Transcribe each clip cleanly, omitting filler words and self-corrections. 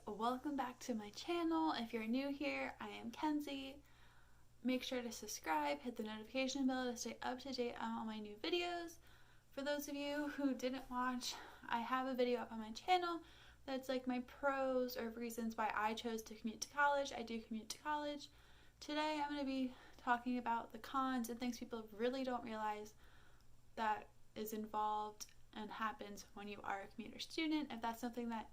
welcome back to my channel. If you're new here, I am Kenzie. Make sure to subscribe, hit the notification bell to stay up to date on all my new videos. For those of you who didn't watch, I have a video up on my channel that's like my pros or reasons why I chose to commute to college. I do commute to college. Today I'm going to be talking about the cons and things people really don't realize that is involved and happens when you are a commuter student. If that's something that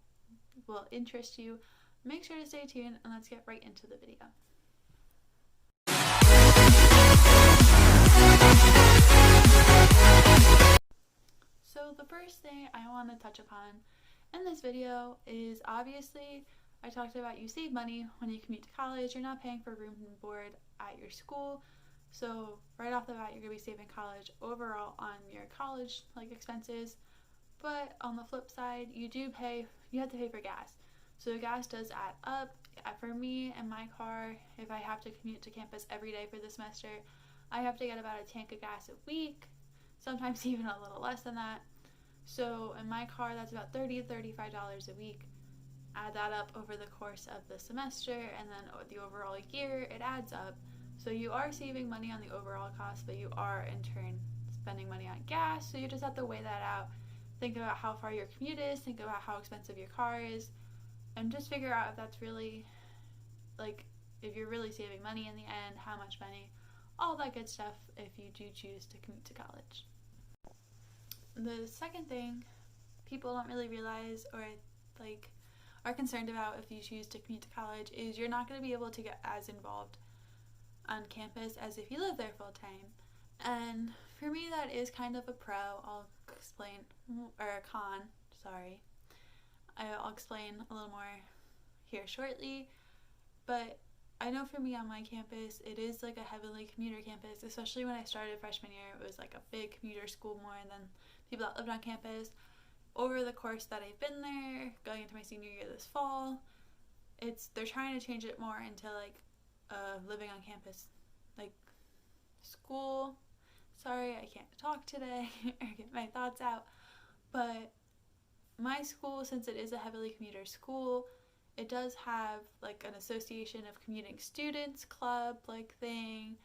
will interest you, make sure to stay tuned and let's get right into the video. So the first thing I want to touch upon in this video is obviously I talked about you save money when you commute to college. You're not paying for room and board at your school, so right off the bat you're going to be saving college overall on your college expenses. But on the flip side, you have to pay for gas. So gas does add up. For me and my car, if I have to commute to campus every day for the semester, I have to get about a tank of gas a week, sometimes even a little less than that. So in my car, that's about $30 to $35 a week. Add that up over the course of the semester, and then the overall year, it adds up. So you are saving money on the overall cost, but you are in turn spending money on gas. So you just have to weigh that out. Think about how far your commute is, think about how expensive your car is, and just figure out if that's really, if you're really saving money in the end, how much money, all that good stuff if you do choose to commute to college. The second thing people don't really realize or are concerned about if you choose to commute to college is you're not going to be able to get as involved on campus as if you live there full time. And for me, that is kind of a pro. I'll explain, or a con, sorry. I'll explain a little more here shortly. But I know for me on my campus, it is like a heavily commuter campus, especially when I started freshman year. It was like a big commuter school more than people that lived on campus. Over the course that I've been there, going into my senior year this fall, they're trying to change it more into living on campus, school. Sorry, I can't talk today or get my thoughts out. But my school, since it is a heavily commuter school, it does have an association of commuting students club thing.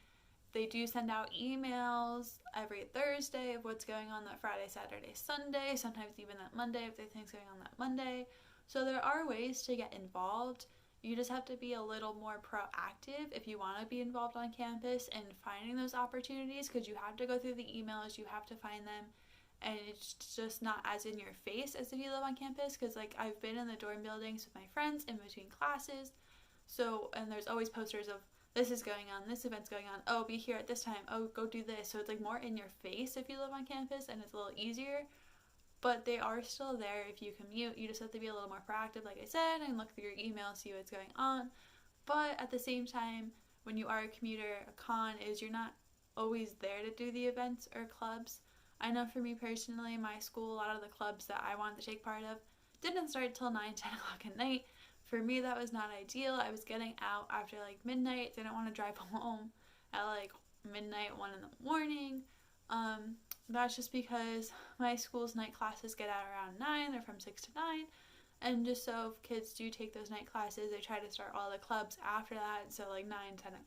They do send out emails every Thursday of what's going on that Friday, Saturday, Sunday, sometimes even that Monday if there's things going on that Monday. So there are ways to get involved. You just have to be a little more proactive if you want to be involved on campus and finding those opportunities, because you have to go through the emails, you have to find them, and it's just not as in your face as if you live on campus, because I've been in the dorm buildings with my friends in between classes, and there's always posters of this is going on, this event's going on, oh, be here at this time, oh, go do this. So it's more in your face if you live on campus, and it's a little easier. But they are still there if you commute. You just have to be a little more proactive, like I said, and look through your email, see what's going on. But at the same time, when you are a commuter, a con is you're not always there to do the events or clubs. I know for me personally, my school, a lot of the clubs that I wanted to take part of didn't start till 9-10 o'clock at night. For me, that was not ideal. I was getting out after midnight, didn't want to drive home at midnight, 1 in the morning. That's just because my school's night classes get out around 9, they're from 6 to 9, and just so if kids do take those night classes, they try to start all the clubs after that, so 9-10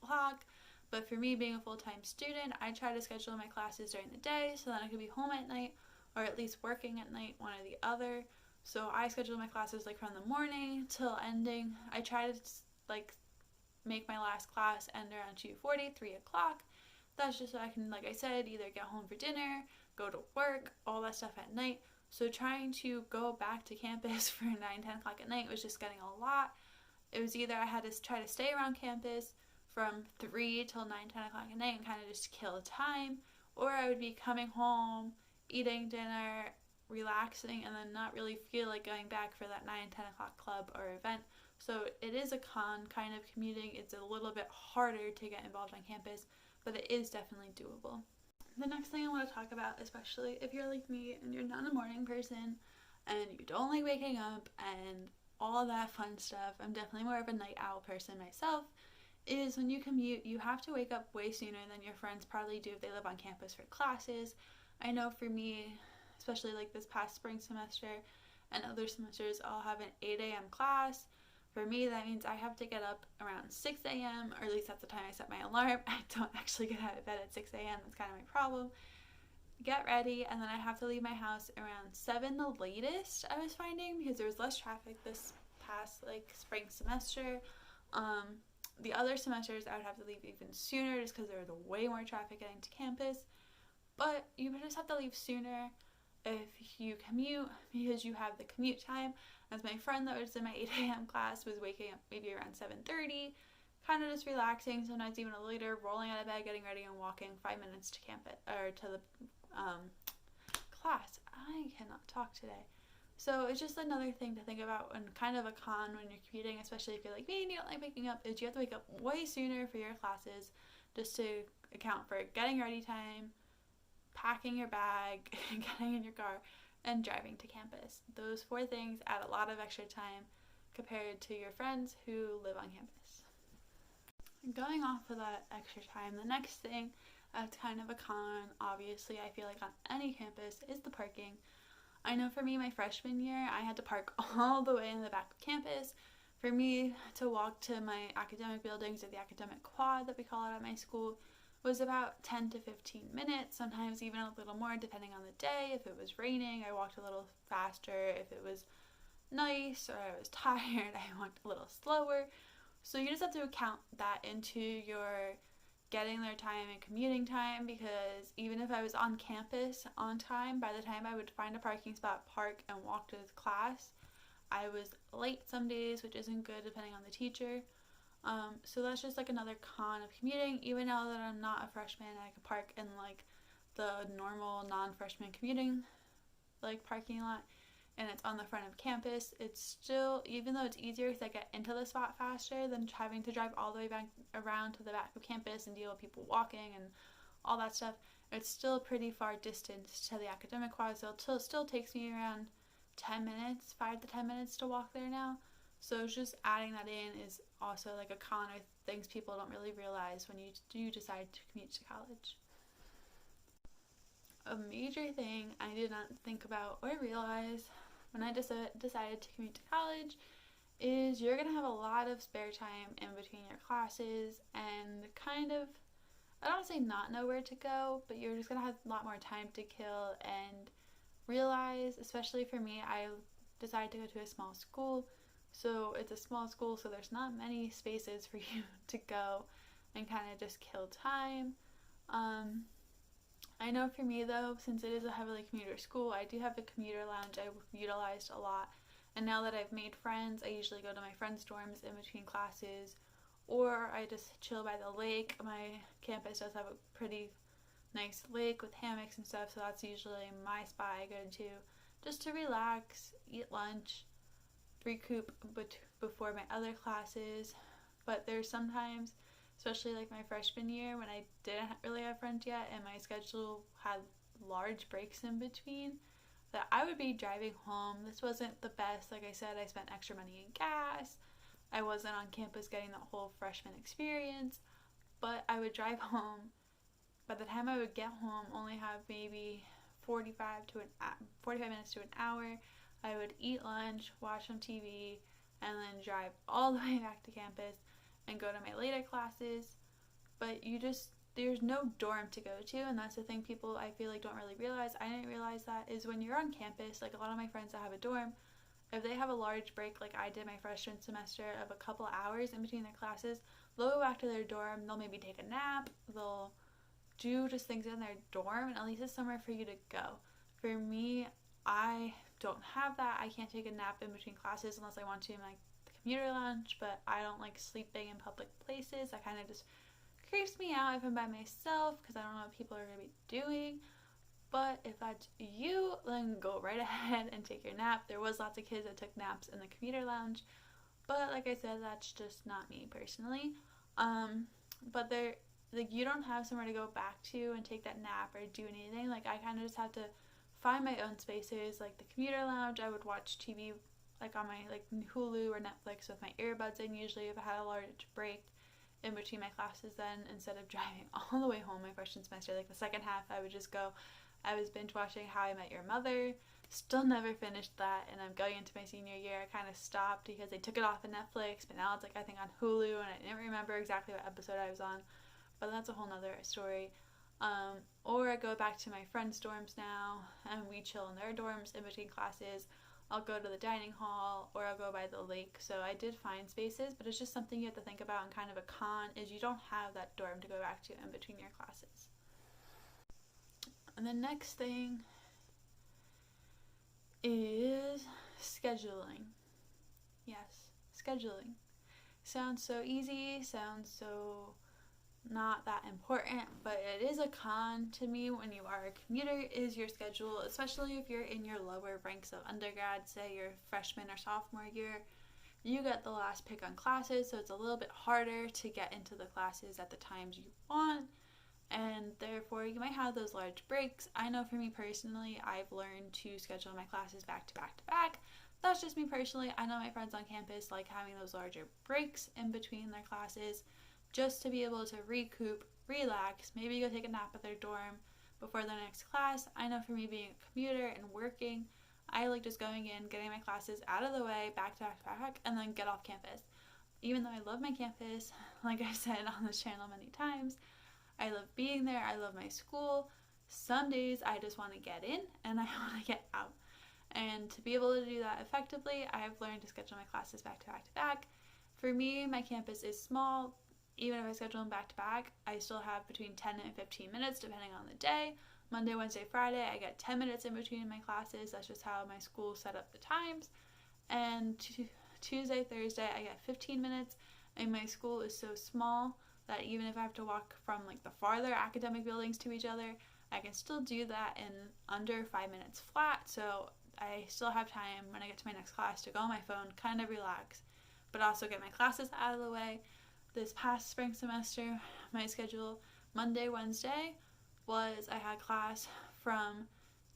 o'clock. But for me, being a full-time student, I try to schedule my classes during the day so that I could be home at night, or at least working at night, one or the other. So I schedule my classes from the morning till ending. I try to make my last class end around 2:40, 3 o'clock. That's just so I can, like I said, either get home for dinner, go to work, all that stuff at night. So trying to go back to campus for 9-10 o'clock at night was just getting a lot. It was either I had to try to stay around campus from 3 till 9-10 o'clock at night and kind of just kill time, or I would be coming home, eating dinner, relaxing, and then not really feel like going back for that 9-10 o'clock club or event. So it is a con kind of commuting. It's a little bit harder to get involved on campus, but it is definitely doable. The next thing I want to talk about, especially if you're like me and you're not a morning person and you don't like waking up and all that fun stuff, I'm definitely more of a night owl person myself, is when you commute, you have to wake up way sooner than your friends probably do if they live on campus for classes. I know for me, especially this past spring semester and other semesters, I'll have an 8 a.m. class. For me, that means I have to get up around 6 a.m., or at least that's the time I set my alarm. I don't actually get out of bed at 6 a.m. That's kind of my problem. Get ready, and then I have to leave my house around 7 the latest, I was finding, because there was less traffic this past like spring semester. The other semesters I would have to leave even sooner just because there was way more traffic getting to campus. But you just have to leave sooner if you commute, because you have the commute time. As my friend that was in my 8 a.m. class was waking up maybe around 7:30, kind of just relaxing, sometimes even a little later, rolling out of bed, getting ready, and walking 5 minutes to campus or to the class. I cannot talk today. So it's just another thing to think about, and kind of a con when you're commuting, especially if you're like me and you don't like waking up, is you have to wake up way sooner for your classes just to account for getting ready time, packing your bag, getting in your car, and driving to campus. Those 4 things add a lot of extra time compared to your friends who live on campus. Going off of that extra time, the next thing that's kind of a con, obviously, I feel like on any campus, is the parking. I know for me, my freshman year, I had to park all the way in the back of campus. For me to walk to my academic buildings, or the academic quad that we call it at my school, was about 10 to 15 minutes, sometimes even a little more depending on the day. If it was raining, I walked a little faster. If it was nice or I was tired, I walked a little slower. So you just have to account that into your getting there time and commuting time, because even if I was on campus on time, by the time I would find a parking spot, park, and walk to class, I was late some days, which isn't good depending on the teacher. So that's just like another con of commuting. Even now that I'm not a freshman, I can park in like the normal non-freshman commuting like parking lot, and it's on the front of campus. It's still, even though it's easier because I get into the spot faster than having to drive all the way back around to the back of campus and deal with people walking and all that stuff, it's still pretty far distance to the academic quad, so it still takes me around 10 minutes, 5 to 10 minutes to walk there now. So just adding that in is also like a con, or things people don't really realize when you do decide to commute to college. A major thing I did not think about or realize when I decided to commute to college is you're going to have a lot of spare time in between your classes, and kind of, I don't want to say not know where to go, but you're just going to have a lot more time to kill, and realize, especially for me, I decided to go to a small school. So it's a small school, so there's not many spaces for you to go and kind of just kill time. I know for me though, since it is a heavily commuter school, I do have a commuter lounge I've utilized a lot. And now that I've made friends, I usually go to my friends' dorms in between classes, or I just chill by the lake. My campus does have a pretty nice lake with hammocks and stuff, so that's usually my spot I go to just to relax, eat lunch, recoup before my other classes. But there's sometimes, especially like my freshman year when I didn't really have friends yet and my schedule had large breaks in between, that I would be driving home. This wasn't the best. Like I said, I spent extra money in gas. I wasn't on campus getting the whole freshman experience, but I would drive home. By the time I would get home, only have maybe 45 minutes to an hour. I would eat lunch, watch some TV, and then drive all the way back to campus and go to my later classes. But there's no dorm to go to, and that's the thing people I feel like don't really realize. I didn't realize that, is when you're on campus, like a lot of my friends that have a dorm, if they have a large break like I did my freshman semester of a couple hours in between their classes, they'll go back to their dorm, they'll maybe take a nap, they'll do just things in their dorm, and at least it's somewhere for you to go. For me, I don't have that. I can't take a nap in between classes unless I want to in like the commuter lounge, but I don't like sleeping in public places. That kind of just creeps me out if I'm by myself, because I don't know what people are going to be doing. But if that's you, then go right ahead and take your nap. There was lots of kids that took naps in the commuter lounge, but like I said, that's just not me personally. But you don't have somewhere to go back to and take that nap or do anything. Like I kind of just have to find my own spaces. Like the commuter lounge, I would watch TV like on my like Hulu or Netflix with my earbuds in, usually if I had a large break in between my classes. Then instead of driving all the way home my freshman semester, like the second half, I was binge watching How I Met Your Mother. Still never finished that, and I'm going into my senior year. I kind of stopped because they took it off of Netflix, but now it's like I think on Hulu, and I didn't remember exactly what episode I was on, but that's a whole nother story. Or I go back to my friends' dorms now, and we chill in their dorms in between classes. I'll go to the dining hall, or I'll go by the lake. So I did find spaces, but it's just something you have to think about, and kind of a con is you don't have that dorm to go back to in between your classes. And the next thing is scheduling. Yes, scheduling. Sounds so easy, sounds so not that important, but it is a con to me when you are a commuter is your schedule, especially if you're in your lower ranks of undergrad, say your freshman or sophomore year. You get the last pick on classes, so it's a little bit harder to get into the classes at the times you want, and therefore you might have those large breaks. I know for me personally, I've learned to schedule my classes back to back to back. That's just me personally. I know my friends on campus like having those larger breaks in between their classes just to be able to recoup, relax, maybe go take a nap at their dorm before their next class. I know for me being a commuter and working, I like just going in, getting my classes out of the way, back to back to back, and then get off campus. Even though I love my campus, like I said on this channel many times, I love being there, I love my school. Some days I just want to get in and I want to get out. And to be able to do that effectively, I have learned to schedule my classes back to back to back. For me, my campus is small. Even if I schedule them back to back, I still have between 10 and 15 minutes depending on the day. Monday, Wednesday, Friday, I get 10 minutes in between my classes. That's just how my school set up the times. And Tuesday, Thursday, I get 15 minutes. And my school is so small that even if I have to walk from like the farther academic buildings to each other, I can still do that in under 5 minutes flat. So I still have time when I get to my next class to go on my phone, kind of relax, but also get my classes out of the way. This past spring semester, my schedule Monday, Wednesday was I had class from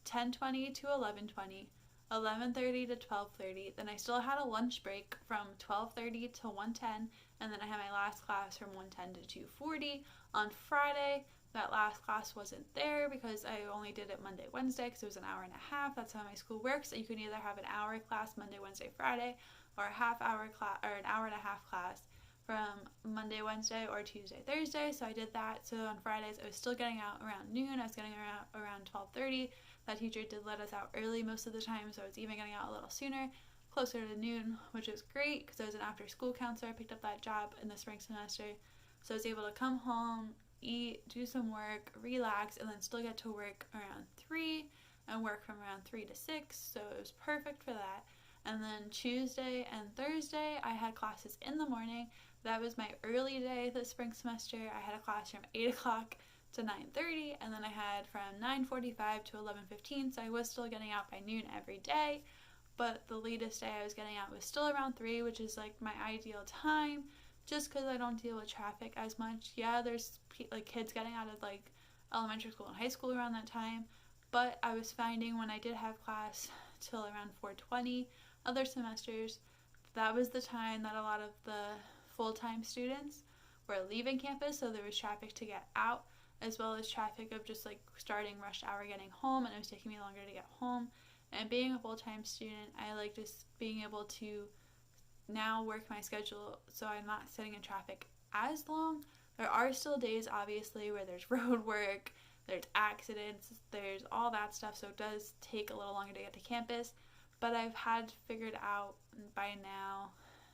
10:20 to 11:20, 11:30 to 12:30. Then I still had a lunch break from 12:30 to 1:10, and then I had my last class from 1:10 to 2:40. On Friday, that last class wasn't there because I only did it Monday, Wednesday because it was an hour and a half. That's how my school works. You can either have an hour class Monday, Wednesday, Friday, or a half hour class or an hour and a half class from Monday, Wednesday, or Tuesday, Thursday. So I did that. So on Fridays, I was still getting out around noon. I was getting out around 12:30. That teacher did let us out early most of the time, so I was even getting out a little sooner, closer to noon, which was great because I was an after-school counselor. I picked up that job in the spring semester, so I was able to come home, eat, do some work, relax, and then still get to work around 3 and work from around 3 to 6, so it was perfect for that. And then Tuesday and Thursday, I had classes in the morning. That was my early day this spring semester. I had a class from 8 o'clock to 9:30, and then I had from 9:45 to 11:15, so I was still getting out by noon every day, but the latest day I was getting out was still around 3, which is like my ideal time, just because I don't deal with traffic as much. Yeah, there's like kids getting out of like elementary school and high school around that time, but I was finding when I did have class till around 4:20 other semesters, that was the time that a lot of the full-time students were leaving campus, so there was traffic to get out as well as traffic of just like starting rush hour getting home, and it was taking me longer to get home. And being a full-time student, I like just being able to now work my schedule so I'm not sitting in traffic as long. There are still days obviously where there's road work, there's accidents, there's all that stuff, so it does take a little longer to get to campus, but I've had figured out by now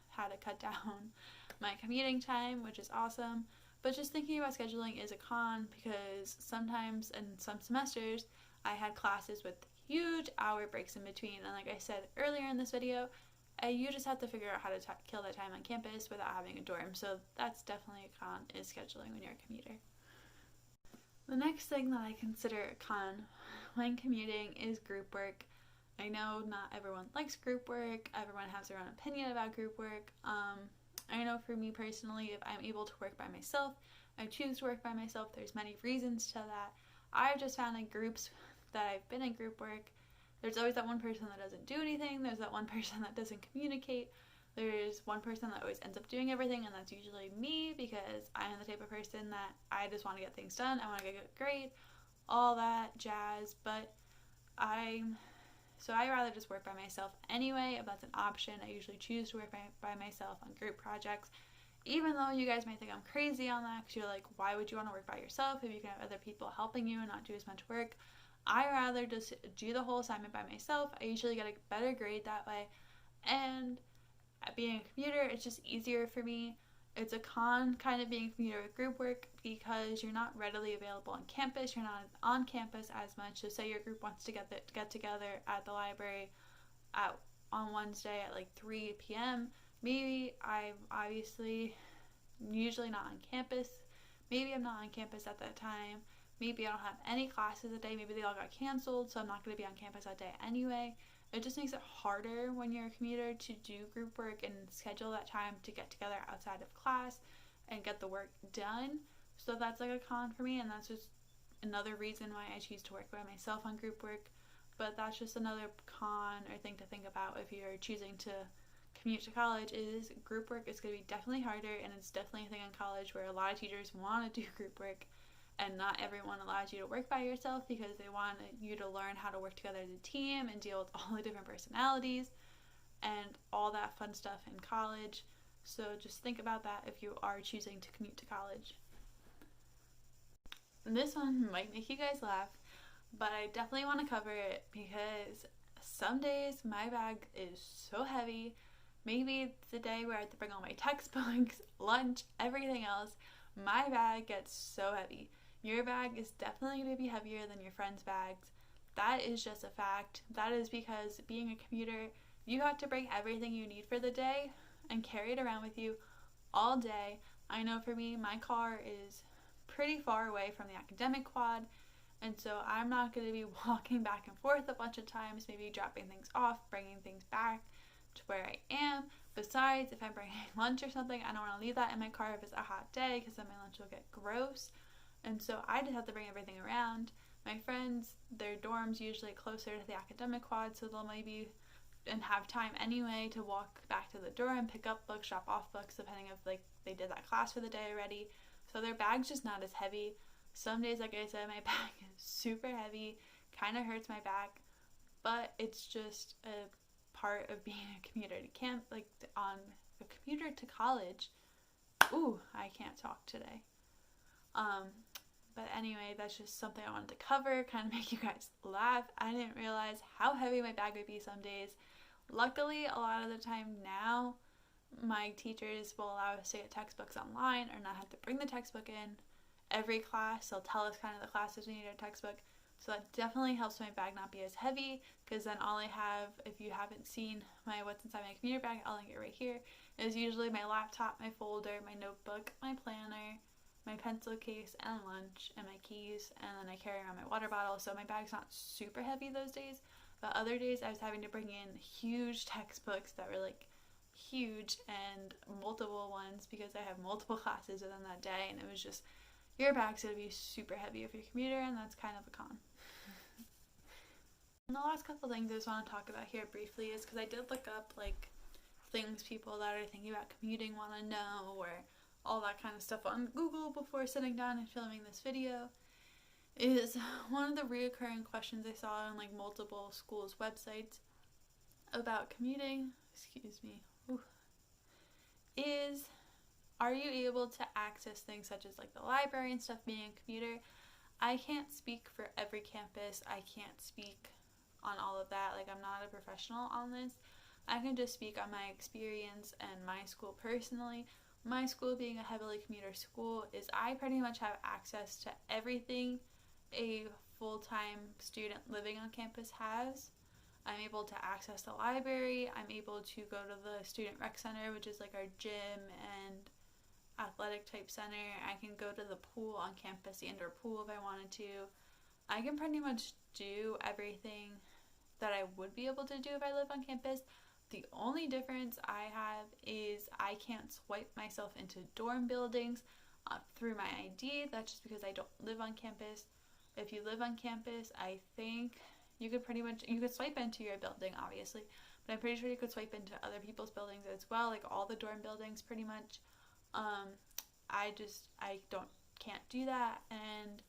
how to cut down my commuting time, which is awesome. But just thinking about scheduling is a con because sometimes in some semesters I had classes with huge hour breaks in between, and like I said earlier in this video, you just have to figure out how to kill that time on campus without having a dorm. So that's definitely a con, is scheduling when you're a commuter. The next thing that I consider a con when commuting is group work. I know not everyone likes group work, everyone has their own opinion about group work. I know for me personally, if I'm able to work by myself, I choose to work by myself. There's many reasons to that. I've just found in groups that I've been in group work, there's always that one person that doesn't do anything, there's that one person that doesn't communicate, there's one person that always ends up doing everything, and that's usually me because I am the type of person that I just want to get things done, I want to get a good grade, all that jazz, but I'm So I rather just work by myself anyway. If that's an option, I usually choose to work by myself on group projects. Even though you guys might think I'm crazy on that, because you're like, why would you want to work by yourself if you can have other people helping you and not do as much work? I rather just do the whole assignment by myself. I usually get a better grade that way. And being a commuter, it's just easier for me. It's a con kind of being a commuter with group work because you're not readily available on campus. You're not on campus as much. So say your group wants to get together at the library on Wednesday at like 3 p.m. Maybe I'm obviously usually not on campus. Maybe I'm not on campus at that time. Maybe I don't have any classes that day. Maybe they all got canceled, so I'm not going to be on campus that day anyway. It just makes it harder when you're a commuter to do group work and schedule that time to get together outside of class and get the work done. So that's like a con for me, and that's just another reason why I choose to work by myself on group work. But that's just another con or thing to think about if you're choosing to commute to college, is group work is going to be definitely harder, and it's definitely a thing in college where a lot of teachers want to do group work, and not everyone allows you to work by yourself because they want you to learn how to work together as a team and deal with all the different personalities and all that fun stuff in college. So just think about that if you are choosing to commute to college. And this one might make you guys laugh, but I definitely want to cover it because some days my bag is so heavy. Maybe it's the day where I have to bring all my textbooks, lunch, everything else. My bag gets so heavy. Your bag is definitely going to be heavier than your friends' bags. That is just a fact. That is because being a commuter, you have to bring everything you need for the day and carry it around with you all day. I know for me, my car is pretty far away from the academic quad, and so I'm not going to be walking back and forth a bunch of times, maybe dropping things off, bringing things back to where I am. Besides, if I'm bringing lunch or something, I don't want to leave that in my car if it's a hot day because then my lunch will get gross. And so I just have to bring everything around. My friends, their dorms usually closer to the academic quad, so they'll maybe and have time anyway to walk back to the dorm, pick up books, drop off books, depending if like they did that class for the day already. So their bag's just not as heavy. Some days, like I said, my bag is super heavy, kind of hurts my back, but it's just a part of being a commuter to camp, like on a commuter to college. Ooh, I can't talk today. But anyway, that's just something I wanted to cover, kind of make you guys laugh. I didn't realize how heavy my bag would be some days. Luckily, a lot of the time now, my teachers will allow us to get textbooks online or not have to bring the textbook in. Every class, they'll tell us kind of the classes we need our textbook. So that definitely helps my bag not be as heavy, because then all I have, if you haven't seen my what's inside my commuter bag, I'll link it right here, is usually my laptop, my folder, my notebook, my planner, my pencil case, and lunch, and my keys, and then I carry around my water bottle. So my bag's not super heavy those days, but other days I was having to bring in huge textbooks that were like huge, and multiple ones because I have multiple classes within that day, and it was just, your bag's going to be super heavy if you're a commuter, and that's kind of a con. And the last couple things I just want to talk about here briefly is because I did look up like things people that are thinking about commuting want to know, or all that kind of stuff on Google before sitting down and filming this video. Is one of the reoccurring questions I saw on like multiple schools' websites about commuting, is, are you able to access things such as like the library and stuff being a commuter? I can't speak for every campus. I can't speak on all of that. Like, I'm not a professional on this. I can just speak on my experience and my school personally. My school, being a heavily commuter school, is I pretty much have access to everything a full-time student living on campus has. I'm able to access the library. I'm able to go to the student rec center, which is like our gym and athletic type center. I can go to the pool on campus, the indoor pool, if I wanted to. I can pretty much do everything that I would be able to do if I live on campus. The only difference I have is I can't swipe myself into dorm buildings through my ID. That's just because I don't live on campus. If you live on campus, I think you could swipe into your building, obviously, but I'm pretty sure you could swipe into other people's buildings as well, like all the dorm buildings pretty much. I can't do that, and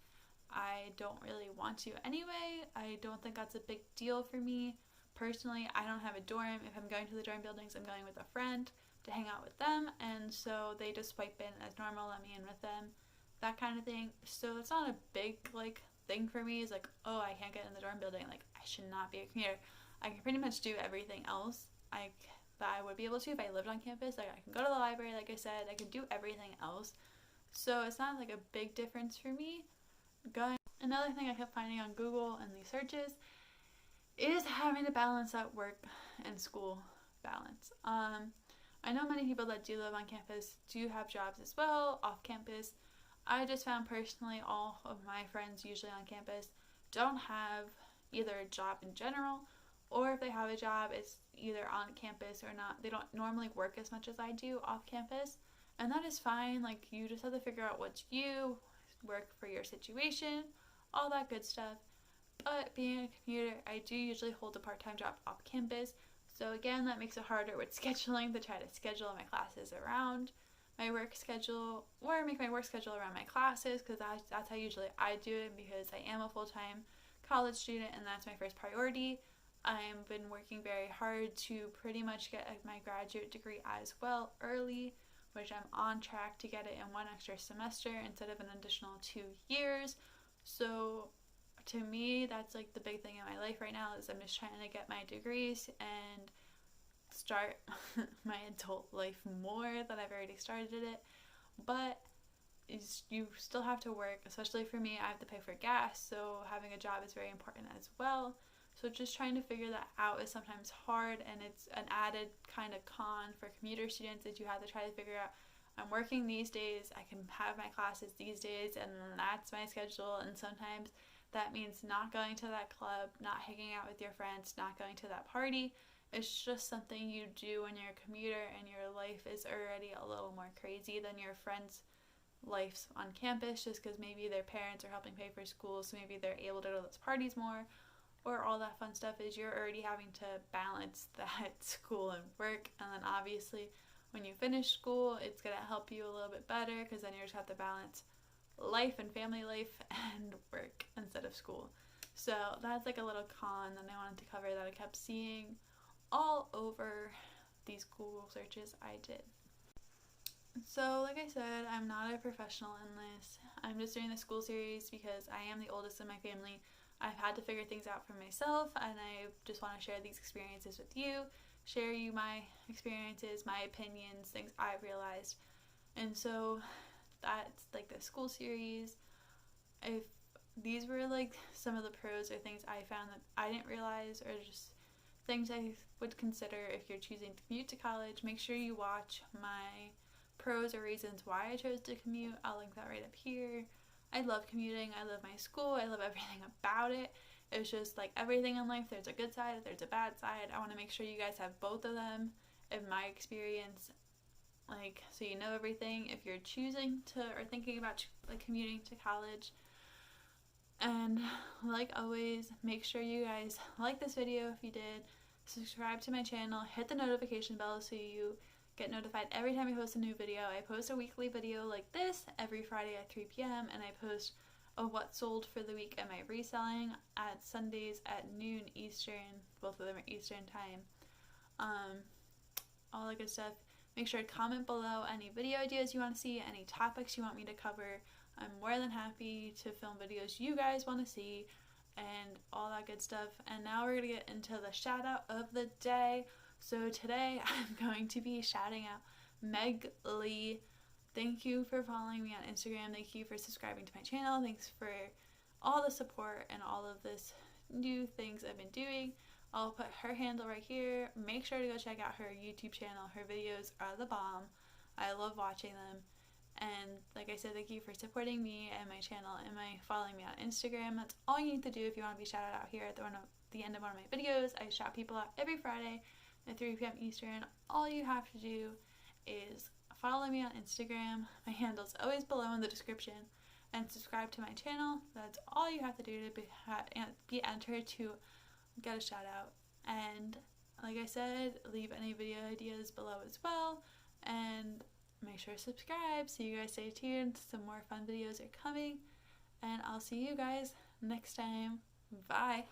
I don't really want to anyway. I don't think that's a big deal for me, personally, I don't have a dorm. If I'm going to the dorm buildings, I'm going with a friend to hang out with them, and so they just swipe in as normal, let me in with them, that kind of thing. So it's not a big like thing for me. Is like, oh, I can't get in the dorm building, like I should not be a commuter. I can pretty much do everything else that I would be able to if I lived on campus. Like I can go to the library, like I said, I can do everything else. So it's not like a big difference for me. Another thing I kept finding on Google and these searches is having to balance that work and school balance. I know many people that do live on campus do have jobs as well off campus. I just found personally all of my friends usually on campus don't have either a job in general, or if they have a job, it's either on campus or not. They don't normally work as much as I do off campus, and that is fine. Like, you just have to figure out what's you, work for your situation, all that good stuff. But being a commuter, I do usually hold a part-time job off campus, so again, that makes it harder with scheduling to try to schedule my classes around my work schedule, or make my work schedule around my classes, because that's how usually I do it, because I am a full-time college student and that's my first priority. I've been working very hard to pretty much get my graduate degree as well early, which I'm on track to get it in 1 extra semester instead of an additional 2 years. So to me, that's like the big thing in my life right now, is I'm just trying to get my degrees and start my adult life more than I've already started it. But you still have to work, especially for me. I have to pay for gas, so having a job is very important as well. So just trying to figure that out is sometimes hard, and it's an added kind of con for commuter students, that you have to try to figure out, I'm working these days, I can have my classes these days, and that's my schedule. And sometimes that means not going to that club, not hanging out with your friends, not going to that party. It's just something you do when you're a commuter and your life is already a little more crazy than your friends' lives on campus, just because maybe their parents are helping pay for school, so maybe they're able to go to those parties more, or all that fun stuff. Is you're already having to balance that school and work, and then obviously when you finish school, it's going to help you a little bit better, because then you just have to balance life and family life and work instead of school. So that's like a little con that I wanted to cover, that I kept seeing all over these Google searches I did. So like I said, I'm not a professional in this. I'm just doing the school series because I am the oldest in my family. I've had to figure things out for myself, and I just want to share these experiences with you, share you my experiences, my opinions, things I've realized. And so that's like the school series. If these were like some of the pros or things I found that I didn't realize, or just things I would consider if you're choosing to commute to college, make sure you watch my pros or reasons why I chose to commute. I'll link that right up here. I love commuting. I love my school. I love everything about it. It's just like everything in life, there's a good side, there's a bad side. I want to make sure you guys have both of them, in my experience, like, so you know everything if you're choosing to or thinking about like commuting to college. And like always, make sure you guys like this video if you did, subscribe to my channel, hit the notification bell so you get notified every time I post a new video. I post a weekly video like this every Friday at 3 p.m. and I post a what sold for the week and my reselling at Sundays at noon Eastern. Both of them are Eastern time. All the good stuff. Make sure to comment below any video ideas you want to see, any topics you want me to cover. I'm more than happy to film videos you guys want to see and all that good stuff. And now we're going to get into the shout out of the day. So today I'm going to be shouting out Meg Lee. Thank you for following me on Instagram. Thank you for subscribing to my channel. Thanks for all the support and all of this new things I've been doing. I'll put her handle right here. Make sure to go check out her YouTube channel. Her videos are the bomb. I love watching them. And like I said, thank you for supporting me and my channel and following me on Instagram. That's all you need to do if you want to be shouted out here at the end of one of my videos. I shout people out every Friday at 3 p.m. Eastern. All you have to do is follow me on Instagram. My handle's always below in the description. And subscribe to my channel. That's all you have to do to be entered to get a shout out. And like I said, leave any video ideas below as well. And make sure to subscribe so you guys stay tuned. Some more fun videos are coming. And I'll see you guys next time. Bye.